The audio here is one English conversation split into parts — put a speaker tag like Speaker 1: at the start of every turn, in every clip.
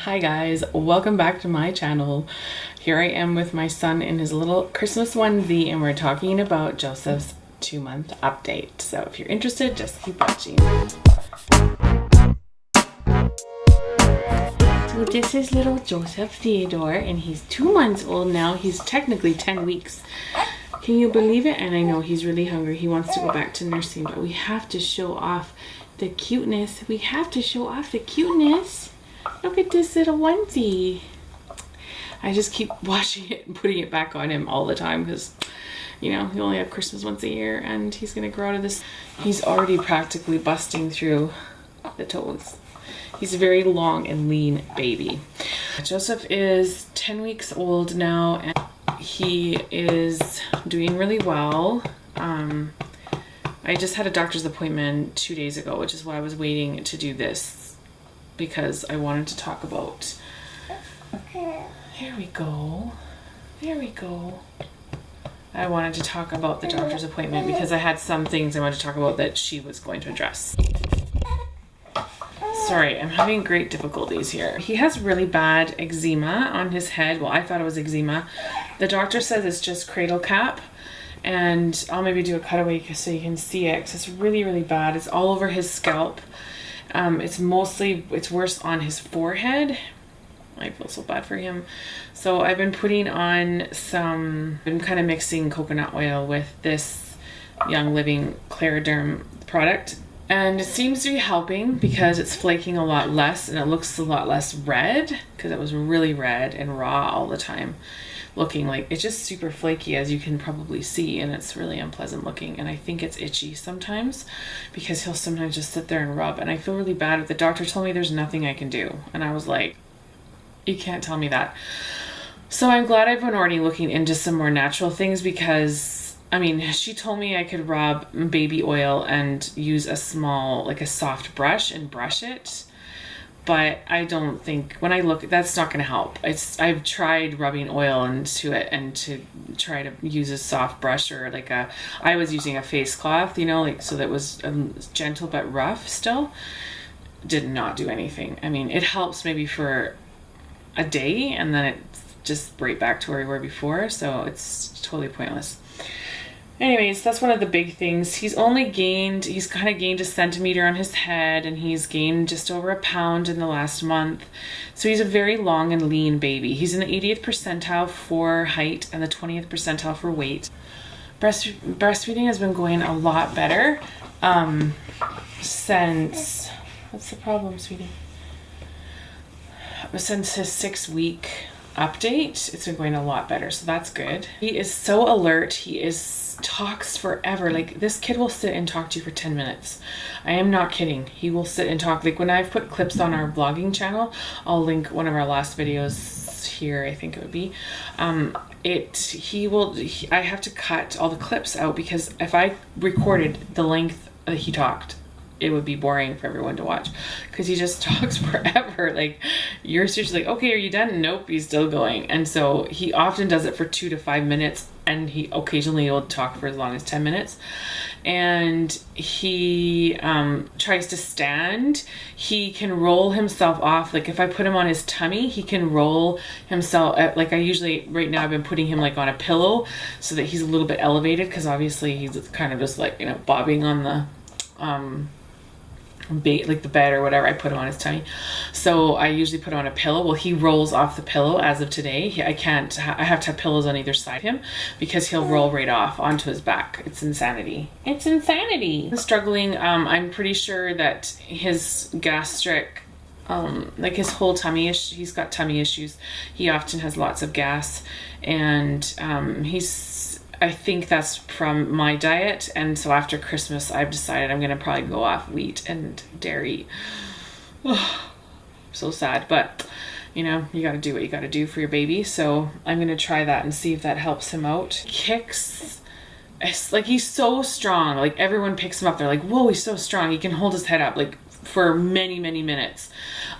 Speaker 1: Hi guys, welcome back to my channel. Here I am with my son in his little Christmas onesie and we're talking about Joseph's 2-month update. So if you're interested, just keep watching. So this is little Joseph Theodore and he's 2 months old now. He's technically 10 weeks. Can you believe it? And I know he's really hungry. He wants to go back to nursing, but we have to show off the cuteness. We have to show off the cuteness. Look at this little onesie. I just keep washing it and putting it back on him all the time because, you know, he only have Christmas once a year and he's gonna grow out of this. He's already practically busting through the toes. He's a very long and lean baby. Joseph is 10 weeks old now and he is doing really well. I just had a doctor's appointment 2 days ago, which is why I was waiting to do this, because I wanted to talk about, there we go, I wanted to talk about the doctor's appointment because I had some things I wanted to talk about that she was going to address. Sorry, I'm having great difficulties here. He has really bad eczema on his head. Well, I thought it was eczema. The doctor says it's just cradle cap, and I'll maybe do a cutaway so you can see it because it's really, really bad. It's all over his scalp. It's worse on his forehead. I feel so bad for him. So I've been putting on I'm kind of mixing coconut oil with this Young Living Clariderm product. And it seems to be helping because it's flaking a lot less and it looks a lot less red, because it was really red and raw all the time. Looking like it's just super flaky, as you can probably see, and it's really unpleasant looking, and I think it's itchy sometimes because he'll sometimes just sit there and rub, and I feel really bad. The doctor told me there's nothing I can do, and I was like, you can't tell me that. So I'm glad I've been already looking into some more natural things, because I mean, she told me I could rub baby oil and use a small, like a soft brush and brush it. But I don't think, when I look, that's not going to help. I've tried rubbing oil into it and to try to use a soft brush or like I was using a face cloth, you know, like so that was gentle but rough still. Did not do anything. I mean, it helps maybe for a day and then it's just right back to where we were before. So it's totally pointless. Anyways, that's one of the big things. He's kind of gained 1 centimeter on his head, and he's gained just over 1 pound in the last month. So he's a very long and lean baby. He's in the 80th percentile for height and the 20th percentile for weight. Breastfeeding has been going a lot better since, what's the problem, sweetie? Since his 6-week update, it's been going a lot better, so that's good. He is so alert. He talks forever. Like, this kid will sit and talk to you for 10 minutes. I am not kidding. He will sit and talk. Like, when I've put clips on our vlogging channel, I'll link one of our last videos here, I think it would be. I have to cut all the clips out because if I recorded the length that he talked, it would be boring for everyone to watch because he just talks forever. Like, you're seriously like, okay, are you done? Nope, he's still going. And so he often does it for 2 to 5 minutes, and he occasionally will talk for as long as 10 minutes. And he tries to stand. He can roll himself off. Like, if I put him on his tummy, he can roll himself. Like, right now I've been putting him like on a pillow so that he's a little bit elevated, because obviously he's kind of just like, you know, bobbing on the like the bed or whatever. I put him on his tummy, so I usually put him on a pillow. Well, he rolls off the pillow as of today. I have to have pillows on either side of him because he'll roll right off onto his back. It's insanity. It's insanity. I'm struggling. I'm pretty sure that his gastric, like his whole tummy, he's got tummy issues. He often has lots of gas, and I think that's from my diet, and so after Christmas I've decided I'm gonna probably go off wheat and dairy. Oh, so sad, but you know, you gotta do what you gotta do for your baby, so I'm gonna try that and see if that helps him out. Kicks, it's like he's so strong. Like, everyone picks him up, they're like, whoa, he's so strong. He can hold his head up like for many, many minutes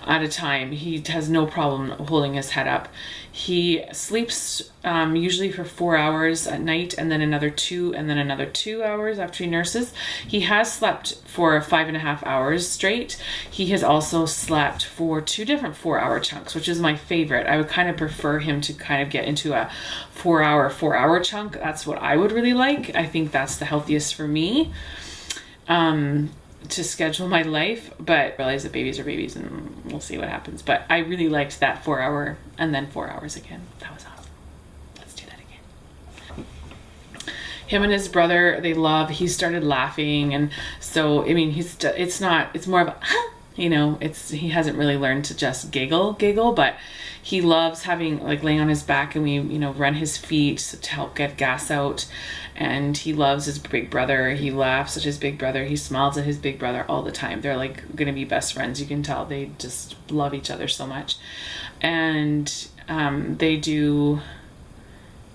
Speaker 1: at a time. He has no problem holding his head up. He sleeps usually for 4 hours at night, and then another 2, and then another 2 hours after he nurses. He has slept for 5.5 hours straight. He has also slept for 2 different 4-hour chunks, which is my favorite. I would kind of prefer him to kind of get into a 4-hour chunk. That's what I would really like. I think that's the healthiest for me. To schedule my life, but I realize that babies are babies and we'll see what happens. But I really liked that 4-hour and then 4 hours again. That was awesome. Let's do that again. Him and his brother, he started laughing, and so I mean it's more of a you know, he hasn't really learned to just giggle, but he loves having, like, laying on his back, and we, you know, run his feet to help get gas out. And he loves his big brother. He laughs at his big brother. He smiles at his big brother all the time. They're like gonna be best friends. You can tell they just love each other so much. And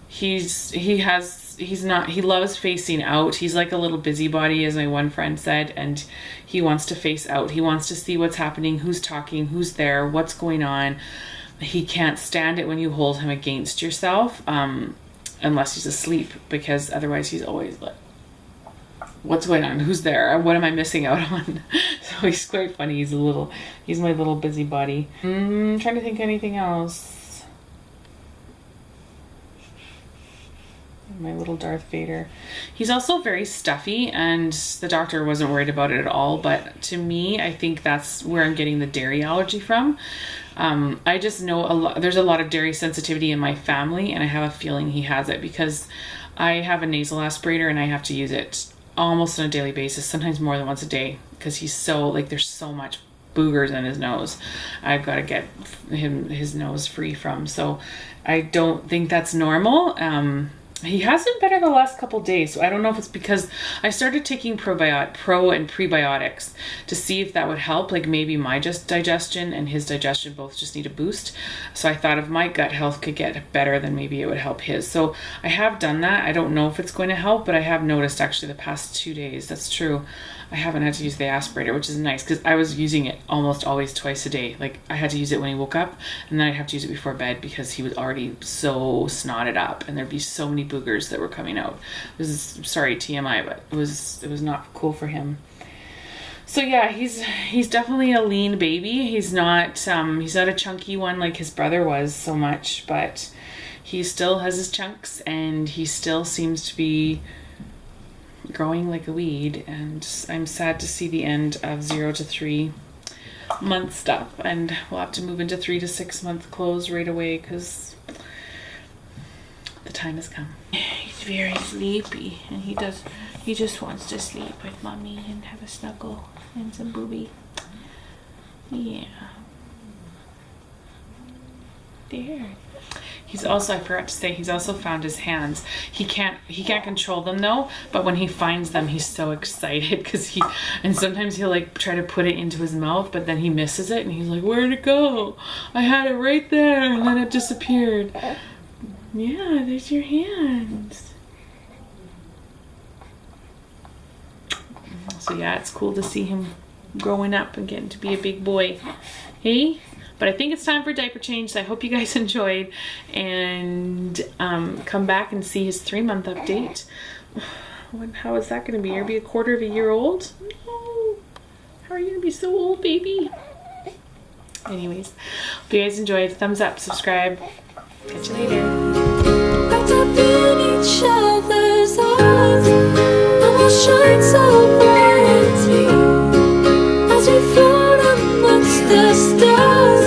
Speaker 1: he loves facing out. He's like a little busybody, as my one friend said, and he wants to face out. He wants to see what's happening, who's talking, who's there, what's going on. He can't stand it when you hold him against yourself, unless he's asleep, because otherwise he's always like, what's going on? Who's there? What am I missing out on? So he's quite funny. He's my little busybody. Trying to think anything else. My little Darth Vader. He's also very stuffy, and the doctor wasn't worried about it at all, but to me, I think that's where I'm getting the dairy allergy from. I just know there's a lot of dairy sensitivity in my family, and I have a feeling he has it because I have a nasal aspirator and I have to use it almost on a daily basis, sometimes more than once a day, because he's so, like, there's so much boogers in his nose I've got to get his nose free from. So I don't think that's normal. He has been better the last couple days, so I don't know if it's because I started taking pro and prebiotics to see if that would help. Like, maybe my digestion and his digestion both just need a boost. So I thought if my gut health could get better, then maybe it would help his. So I have done that. I don't know if it's going to help, but I have noticed actually the past 2 days, that's true, I haven't had to use the aspirator, which is nice because I was using it almost always twice a day. Like, I had to use it when he woke up, and then I'd have to use it before bed because he was already so snotted up, and there'd be so many boogers that were coming out. This is, sorry, TMI, but it was not cool for him. So yeah, he's definitely a lean baby. He's not a chunky one like his brother was so much, but he still has his chunks, and he still seems to be growing like a weed. And I'm sad to see the end of 0 to 3 month stuff, and we'll have to move into 3 to 6 month clothes right away because the time has come. He's very sleepy, and he just wants to sleep with mommy and have a snuggle and some booby. Yeah. There. He's also, I forgot to say, he's also found his hands. He can't control them though, but when he finds them, he's so excited because and sometimes he'll like try to put it into his mouth, but then he misses it and he's like, where'd it go? I had it right there and then it disappeared. Yeah, there's your hands. So yeah, it's cool to see him growing up and getting to be a big boy. Hey? But I think it's time for diaper change, so I hope you guys enjoyed, and come back and see his 3-month update. How is that going to be? You're going to be a quarter of a year old? No. How are you going to be so old, baby? Anyways, hope you guys enjoyed. Thumbs up, subscribe. Catch you later. Wrapped up in each other's arms, and we'll shine so brightly as we float amongst the stars.